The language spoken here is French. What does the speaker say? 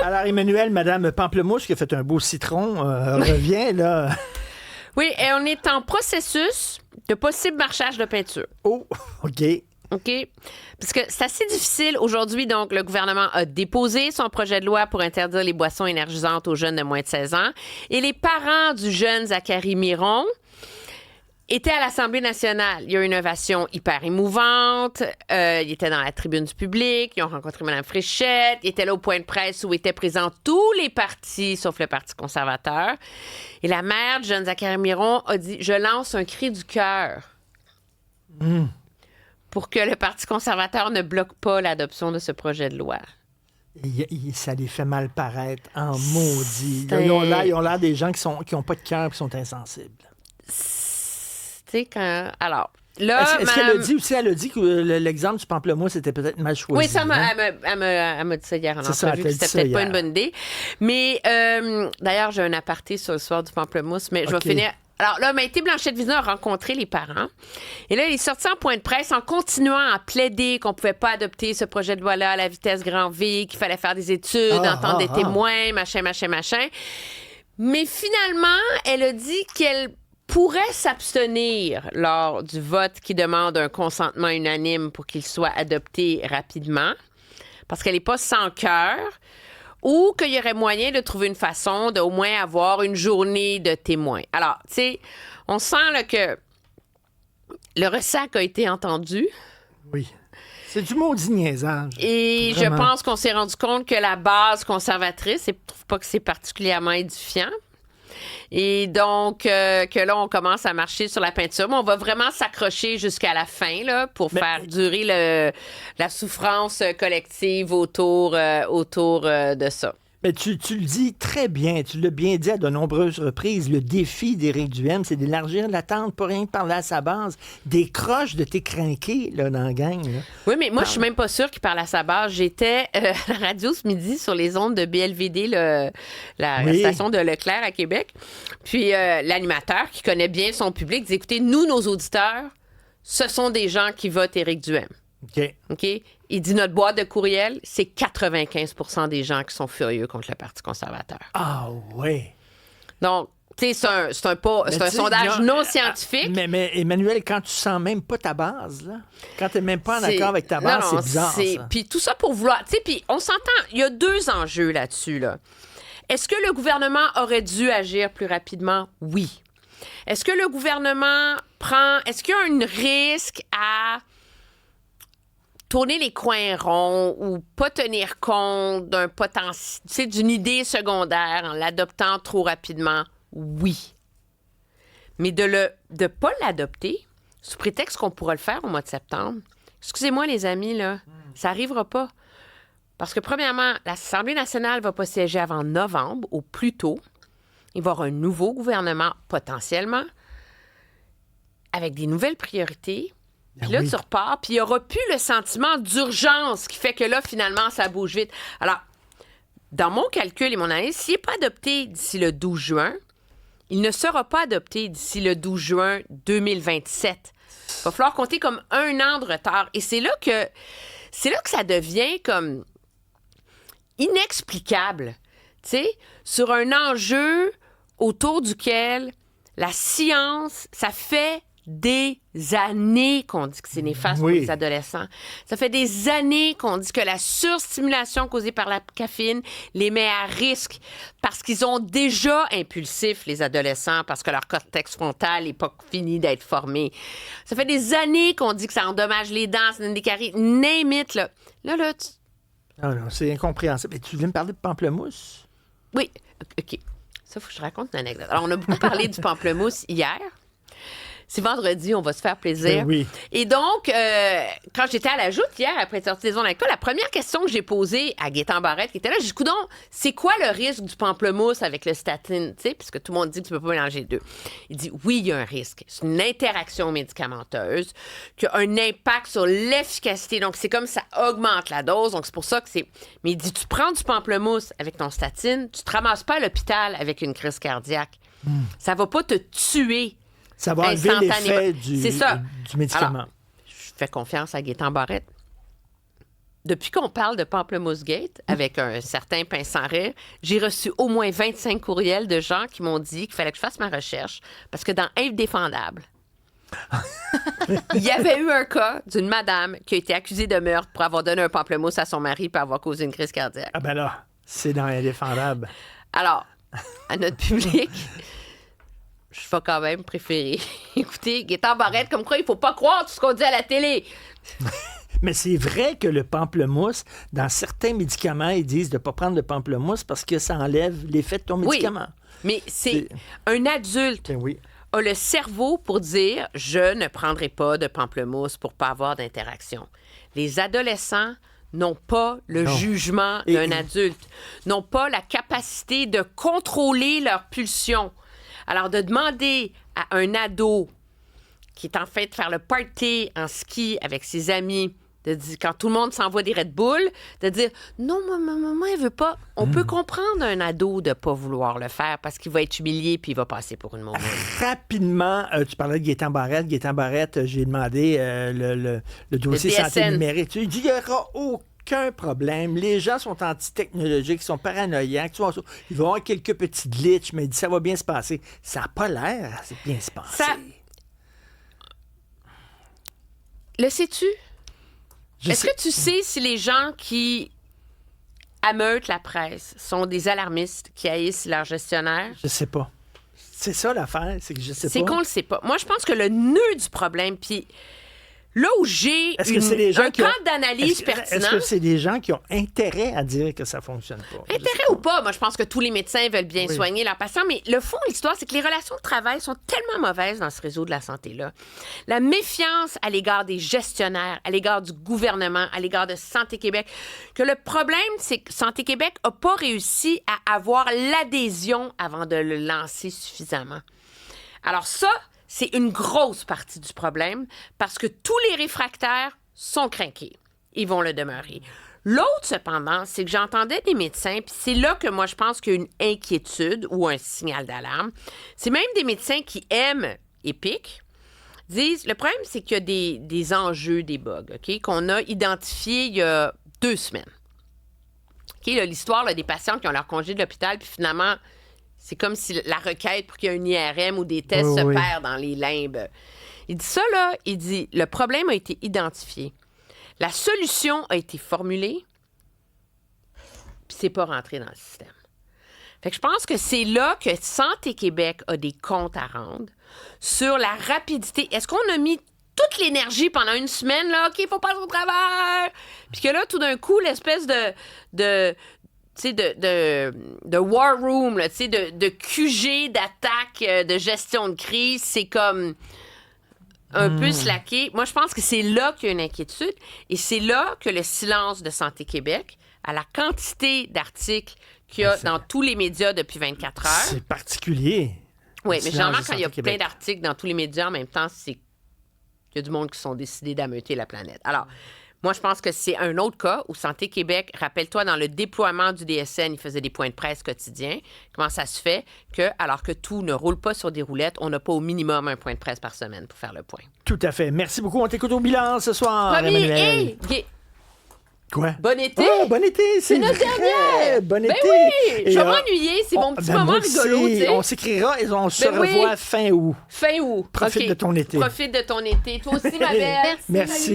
Alors, Emmanuel, Madame Pamplemousse, qui a fait un beau citron, revient, là. Oui, et on est en processus de possible marchage de peinture. Oh, OK. OK? Parce que c'est assez difficile. Aujourd'hui, donc, le gouvernement a déposé son projet de loi pour interdire les boissons énergisantes aux jeunes de moins de 16 ans. Et les parents du jeune Zachary Miron étaient à l'Assemblée nationale. Il y a eu une ovation hyper émouvante. Ils étaient dans la tribune du public. Ils ont rencontré Mme Fréchette. Ils étaient là au point de presse où étaient présents tous les partis, sauf le Parti conservateur. Et la mère du jeune Zachary Miron a dit « Je lance un cri du cœur pour que le Parti conservateur ne bloque pas l'adoption de ce projet de loi. » Ça les fait mal paraître en maudit. Là, ils ont l'air des gens qui n'ont pas de cœur et qui sont insensibles. Tu sais, quand... Alors, là... Est-ce qu'elle a dit aussi, elle a dit que l'exemple du pamplemousse était peut-être mal choisi? Oui, ça, elle m'a dit ça hier en entrevue, que c'était peut-être pas une bonne idée. Mais, d'ailleurs, j'ai un aparté sur le soir du pamplemousse, mais je vais finir... Alors là, Maïté Blanchette-Vizina a rencontré les parents. Et là, il est sorti en point de presse en continuant à plaider qu'on ne pouvait pas adopter ce projet de loi-là à la vitesse grand V, qu'il fallait faire des études, entendre des témoins, machin. Mais finalement, elle a dit qu'elle pourrait s'abstenir lors du vote qui demande un consentement unanime pour qu'il soit adopté rapidement, parce qu'elle n'est pas sans cœur, ou qu'il y aurait moyen de trouver une façon d'au moins avoir une journée de témoins. Alors, tu sais, on sent là, que le ressac a été entendu. Oui. C'est du maudit niaisage. Et vraiment. Je pense qu'on s'est rendu compte que la base conservatrice, je ne trouve pas que c'est particulièrement édifiant. Et donc, que là, on commence à marcher sur la peinture. Mais on va vraiment s'accrocher jusqu'à la fin là, pour faire durer la souffrance collective autour de ça. Mais tu le dis très bien, tu l'as bien dit à de nombreuses reprises, le défi d'Éric Duhaime, c'est d'élargir la tente, pas rien que parler à sa base. Des croches de tes crinqués là, dans la gang. Là. Oui, mais moi, je suis même pas sûre qu'il parle à sa base. J'étais à la radio ce midi sur les ondes de BLVD, la station de Leclerc à Québec. Puis l'animateur, qui connaît bien son public, dit, écoutez, nous, nos auditeurs, ce sont des gens qui votent Éric Duhaime. OK? Il dit notre boîte de courriel, c'est 95% des gens qui sont furieux contre le Parti conservateur. Ah oui. Donc, tu sais, c'est un sondage non scientifique. Mais Emmanuel, quand tu sens même pas ta base, là, quand tu n'es même pas en accord avec ta base, c'est bizarre. Ça. Puis tout ça pour vouloir... Tu sais, puis on s'entend, il y a deux enjeux là-dessus. Là. Est-ce que le gouvernement aurait dû agir plus rapidement? Oui. Est-ce que le gouvernement Est-ce qu'il y a un risque à tourner les coins ronds ou pas tenir compte d'un potentiel, d'une idée secondaire en l'adoptant trop rapidement? Oui. Mais de pas l'adopter, sous prétexte qu'on pourra le faire au mois de septembre, excusez-moi les amis, là, ça n'arrivera pas. Parce que premièrement, l'Assemblée nationale va pas siéger avant novembre, au plus tôt. Il va y avoir un nouveau gouvernement, potentiellement, avec des nouvelles priorités. Puis là, tu repars, puis il n'y aura plus le sentiment d'urgence qui fait que là, finalement, ça bouge vite. Alors, dans mon calcul et mon analyse, s'il n'est pas adopté d'ici le 12 juin, il ne sera pas adopté d'ici le 12 juin 2027. Il va falloir compter comme 1 an de retard. Et c'est là que ça devient comme inexplicable, tu sais, sur un enjeu autour duquel la science, ça fait des années qu'on dit que c'est néfaste pour les adolescents. Ça fait des années qu'on dit que la surstimulation causée par la caféine les met à risque parce qu'ils ont déjà impulsifs, les adolescents, parce que leur cortex frontal n'est pas fini d'être formé. Ça fait des années qu'on dit que ça endommage les dents, ça donne des caries. Name it, là. Là, Non, c'est incompréhensible. Mais tu voulais me parler de pamplemousse? Oui. OK. Ça, il faut que je raconte une anecdote. Alors, on a beaucoup parlé du pamplemousse hier. C'est vendredi, on va se faire plaisir. Oui. Et donc, quand j'étais à la joute hier, après être sortie des ondes avec toi, la première question que j'ai posée à Gaétan Barrette, qui était là, j'ai dit, coudonc, c'est quoi le risque du pamplemousse avec le statine? Tu sais, puisque tout le monde dit que tu ne peux pas mélanger les deux. Il dit, oui, il y a un risque. C'est une interaction médicamenteuse qui a un impact sur l'efficacité. Donc, c'est comme ça augmente la dose. Donc, c'est pour ça que c'est... Mais il dit, tu prends du pamplemousse avec ton statine, tu ne te ramasses pas à l'hôpital avec une crise cardiaque. Ça ne va pas te tuer. Ça va enlever l'effet du médicament. Alors, je fais confiance à Gaétan Barrette. depuis qu'on parle de Pamplemousse Gate, avec un certain pince sans rire, j'ai reçu au moins 25 courriels de gens qui m'ont dit qu'il fallait que je fasse ma recherche parce que dans Indéfendable, il y avait eu un cas d'une madame qui a été accusée de meurtre pour avoir donné un pamplemousse à son mari et avoir causé une crise cardiaque. Ah ben là, c'est dans Indéfendable. Alors, à notre public, je vais quand même préférer écouter Gaétan Barrette, comme quoi il ne faut pas croire tout ce qu'on dit à la télé. Mais c'est vrai que le pamplemousse, dans certains médicaments, ils disent de ne pas prendre de pamplemousse parce que ça enlève l'effet de ton médicament. Mais c'est un adulte Oui. a le cerveau pour dire « je ne prendrai pas de pamplemousse pour pas avoir d'interaction ». Les adolescents n'ont pas le jugement d'un adulte, n'ont pas la capacité de contrôler leurs pulsions. Alors, de demander à un ado qui est en fait de faire le party en ski avec ses amis, de dire, quand tout le monde s'envoie des Red Bull, de dire « non, maman, elle veut pas ». On peut comprendre un ado de pas vouloir le faire parce qu'il va être humilié puis il va passer pour une mauvaise. Rapidement, tu parlais de Gaétan Barrette. Gaétan Barrette, j'ai demandé le dossier santé numérique. Il dit qu'il n'y aura aucun problème. Les gens sont anti-technologiques, ils sont paranoïaques. Tu vois, il va y avoir quelques petits glitches, mais il dit ça va bien se passer. Ça n'a pas l'air de bien se passer. Le sais-tu? Est-ce que tu sais si les gens qui ameutent la presse sont des alarmistes qui haïssent leur gestionnaire? Je sais pas. C'est ça l'affaire, c'est que je sais pas. C'est qu'on le sait pas. Moi, je pense que le nœud du problème, puis là où j'ai un camp d'analyse pertinent... Est-ce que c'est des gens qui ont intérêt à dire que ça fonctionne pas? Intérêt ou pas? Moi, je pense que tous les médecins veulent bien soigner leurs patients, mais le fond de l'histoire, c'est que les relations de travail sont tellement mauvaises dans ce réseau de la santé-là. La méfiance à l'égard des gestionnaires, à l'égard du gouvernement, à l'égard de Santé Québec, que le problème, c'est que Santé Québec n'a pas réussi à avoir l'adhésion avant de le lancer suffisamment. Alors ça... c'est une grosse partie du problème parce que tous les réfractaires sont crinqués. Ils vont le demeurer. L'autre, cependant, c'est que j'entendais des médecins, puis c'est là que moi, je pense qu'il y a une inquiétude ou un signal d'alarme. C'est même des médecins qui aiment Epic, disent, le problème, c'est qu'il y a des enjeux, des bugs, OK, qu'on a identifiés il y a 2 semaines. OK, là, l'histoire là, des patients qui ont leur congé de l'hôpital, puis finalement... c'est comme si la requête pour qu'il y ait un IRM ou des tests se perd dans les limbes. Il dit ça, là, il dit, le problème a été identifié. La solution a été formulée, puis c'est pas rentré dans le système. Fait que je pense que c'est là que Santé Québec a des comptes à rendre sur la rapidité. Est-ce qu'on a mis toute l'énergie pendant une semaine, là, OK, il faut passer au travers, puis que là, tout d'un coup, l'espèce de war room, là, de QG, d'attaque, de gestion de crise, c'est comme un peu slacké. Moi, je pense que c'est là qu'il y a une inquiétude et c'est là que le silence de Santé Québec, à la quantité d'articles qu'il y a dans tous les médias depuis 24 heures... c'est particulier. Oui, mais généralement, quand il y a plein d'articles dans tous les médias en même temps, c'est qu'il y a du monde qui sont décidés d'ameuter la planète. Alors... moi, je pense que c'est un autre cas où Santé Québec, rappelle-toi, dans le déploiement du DSN, ils faisaient des points de presse quotidiens. Comment ça se fait que, alors que tout ne roule pas sur des roulettes, on n'a pas au minimum un point de presse par semaine pour faire le point? Tout à fait. Merci beaucoup. On t'écoute au bilan ce soir, Emmanuel. Quoi? Bon été! Oh, bon été! C'est notre dernière! Bon été! Oui! Je vais m'ennuyer, c'est mon petit moment rigolo. On s'écrira et on se revoit fin août. Fin août. Profite de ton été. Profite de ton été. Toi aussi, ma belle. Merci.